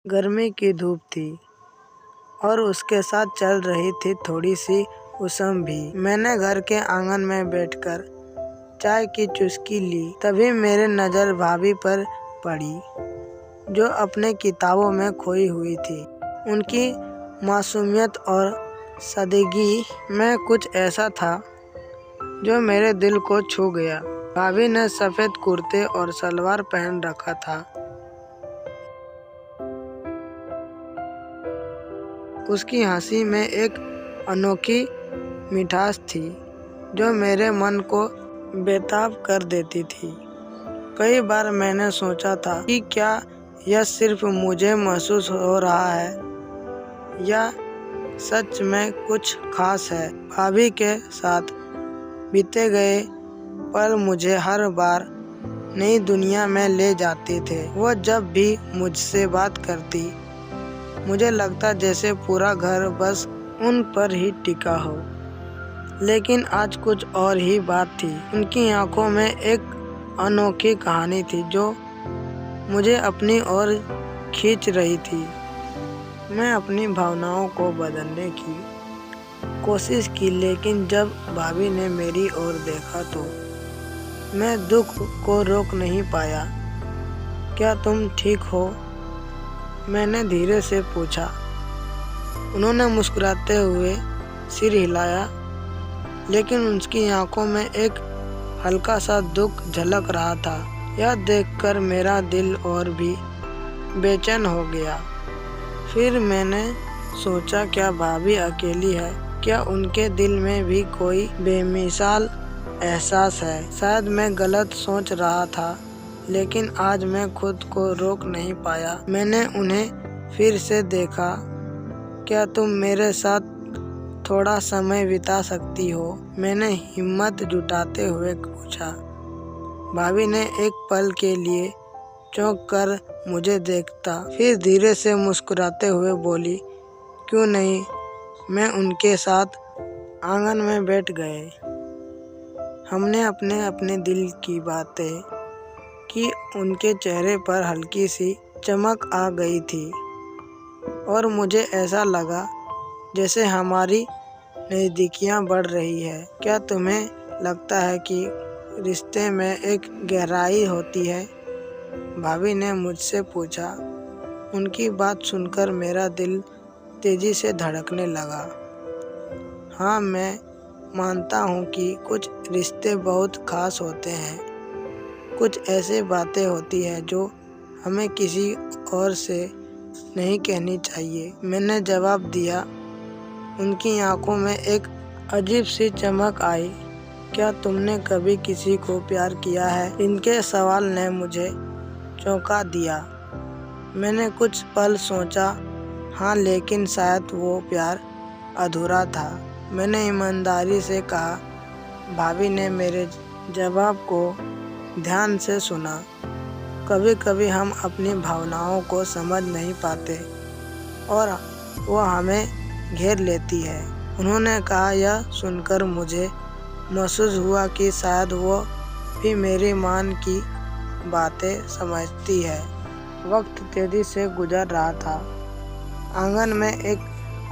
गर्मी की धूप थी और उसके साथ चल रही थी थोड़ी सी उष्ण भी। मैंने घर के आंगन में बैठकर चाय की चुस्की ली। तभी मेरी नज़र भाभी पर पड़ी, जो अपने किताबों में खोई हुई थी। उनकी मासूमियत और सादगी में कुछ ऐसा था जो मेरे दिल को छू गया। भाभी ने सफ़ेद कुर्ते और सलवार पहन रखा था। उसकी हंसी में एक अनोखी मिठास थी जो मेरे मन को बेताब कर देती थी। कई बार मैंने सोचा था कि क्या यह सिर्फ मुझे महसूस हो रहा है या सच में कुछ खास है। भाभी के साथ बीते गए पल मुझे हर बार नई दुनिया में ले जाते थे। वो जब भी मुझसे बात करती, मुझे लगता जैसे पूरा घर बस उन पर ही टिका हो। लेकिन आज कुछ और ही बात थी। उनकी आंखों में एक अनोखी कहानी थी जो मुझे अपनी ओर खींच रही थी। मैं अपनी भावनाओं को बदलने की कोशिश की, लेकिन जब भाभी ने मेरी ओर देखा तो मैं दुख को रोक नहीं पाया। क्या तुम ठीक हो? मैंने धीरे से पूछा। उन्होंने मुस्कुराते हुए सिर हिलाया, लेकिन उनकी आंखों में एक हल्का सा दुख झलक रहा था। यह देखकर मेरा दिल और भी बेचैन हो गया। फिर मैंने सोचा, क्या भाभी अकेली है? क्या उनके दिल में भी कोई बेमिसाल एहसास है? शायद मैं गलत सोच रहा था, लेकिन आज मैं खुद को रोक नहीं पाया। मैंने उन्हें फिर से देखा। क्या तुम मेरे साथ थोड़ा समय बिता सकती हो? मैंने हिम्मत जुटाते हुए पूछा। भाभी ने एक पल के लिए चौंक कर मुझे देखता, फिर धीरे से मुस्कुराते हुए बोली, क्यों नहीं। मैं उनके साथ आंगन में बैठ गए। हमने अपने अपने दिल की बातें की। उनके चेहरे पर हल्की सी चमक आ गई थी और मुझे ऐसा लगा जैसे हमारी नज़दीकियाँ बढ़ रही है। क्या तुम्हें लगता है कि रिश्ते में एक गहराई होती है? भाभी ने मुझसे पूछा। उनकी बात सुनकर मेरा दिल तेजी से धड़कने लगा। हाँ, मैं मानता हूँ कि कुछ रिश्ते बहुत खास होते हैं। कुछ ऐसी बातें होती हैं जो हमें किसी और से नहीं कहनी चाहिए, मैंने जवाब दिया। उनकी आंखों में एक अजीब सी चमक आई। क्या तुमने कभी किसी को प्यार किया है? इनके सवाल ने मुझे चौंका दिया। मैंने कुछ पल सोचा, हाँ, लेकिन शायद वो प्यार अधूरा था। मैंने ईमानदारी से कहा। भाभी ने मेरे जवाब को ध्यान से सुना। कभी कभी हम अपनी भावनाओं को समझ नहीं पाते और वो हमें घेर लेती है, उन्होंने कहा। यह सुनकर मुझे महसूस हुआ कि शायद वो भी मेरी मान की बातें समझती है। वक्त तेजी से गुजर रहा था। आंगन में एक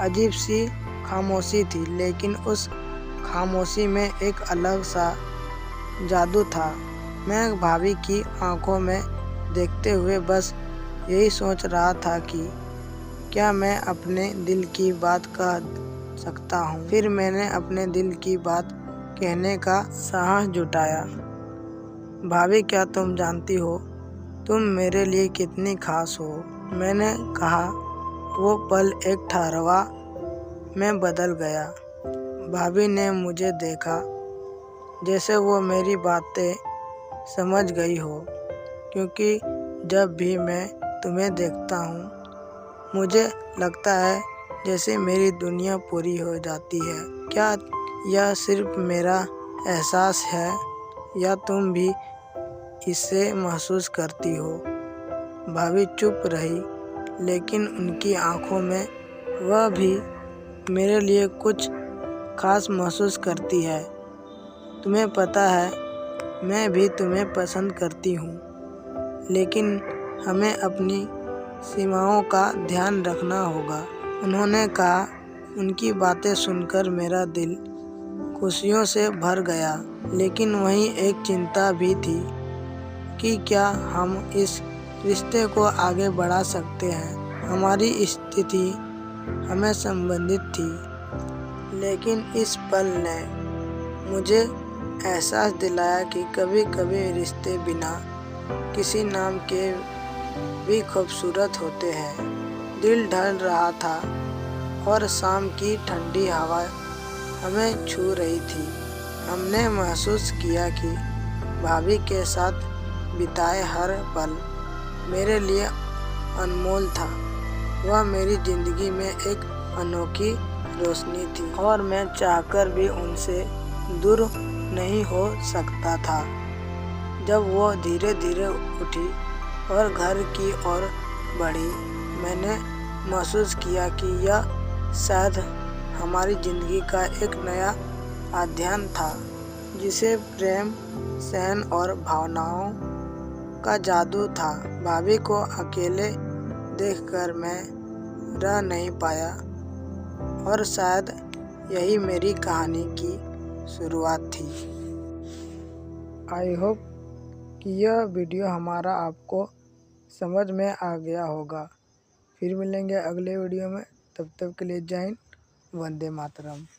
अजीब सी खामोशी थी, लेकिन उस खामोशी में एक अलग सा जादू था। मैं भाभी की आंखों में देखते हुए बस यही सोच रहा था कि क्या मैं अपने दिल की बात कह सकता हूँ। फिर मैंने अपने दिल की बात कहने का साहस जुटाया। भाभी, क्या तुम जानती हो तुम मेरे लिए कितनी खास हो? मैंने कहा। वो पल एक ठहरवा में बदल गया। भाभी ने मुझे देखा जैसे वो मेरी बातें समझ गई हो, क्योंकि जब भी मैं तुम्हें देखता हूँ मुझे लगता है जैसे मेरी दुनिया पूरी हो जाती है। क्या यह सिर्फ मेरा एहसास है या तुम भी इसे महसूस करती हो? भाभी चुप रही, लेकिन उनकी आंखों में वह भी मेरे लिए कुछ खास महसूस करती है। तुम्हें पता है, मैं भी तुम्हें पसंद करती हूँ, लेकिन हमें अपनी सीमाओं का ध्यान रखना होगा। उन्होंने कहा। उनकी बातें सुनकर मेरा दिल खुशियों से भर गया, लेकिन वहीं एक चिंता भी थी कि क्या हम इस रिश्ते को आगे बढ़ा सकते हैं। हमारी स्थिति हमें संबंधित थी, लेकिन इस पल ने मुझे एहसास दिलाया कि कभी-कभी रिश्ते बिना किसी नाम के भी खूबसूरत होते हैं। दिल ढल रहा था और शाम की ठंडी हवा हमें छू रही थी। हमने महसूस किया कि भाभी के साथ बिताए हर पल मेरे लिए अनमोल था। वह मेरी जिंदगी में एक अनोखी रोशनी थी और मैं चाहकर भी उनसे दूर नहीं हो सकता था। जब वो धीरे धीरे उठी और घर की ओर बढ़ी, मैंने महसूस किया कि यह शायद हमारी जिंदगी का एक नया अध्याय था, जिसे प्रेम, सहन और भावनाओं का जादू था। भाभी को अकेले देखकर मैं रह नहीं पाया और शायद यही मेरी कहानी की शुरुआत थी। आई होप कि यह वीडियो हमारा आपको समझ में आ गया होगा। फिर मिलेंगे अगले वीडियो में। तब तक के लिए जय हिंद, वंदे मातरम।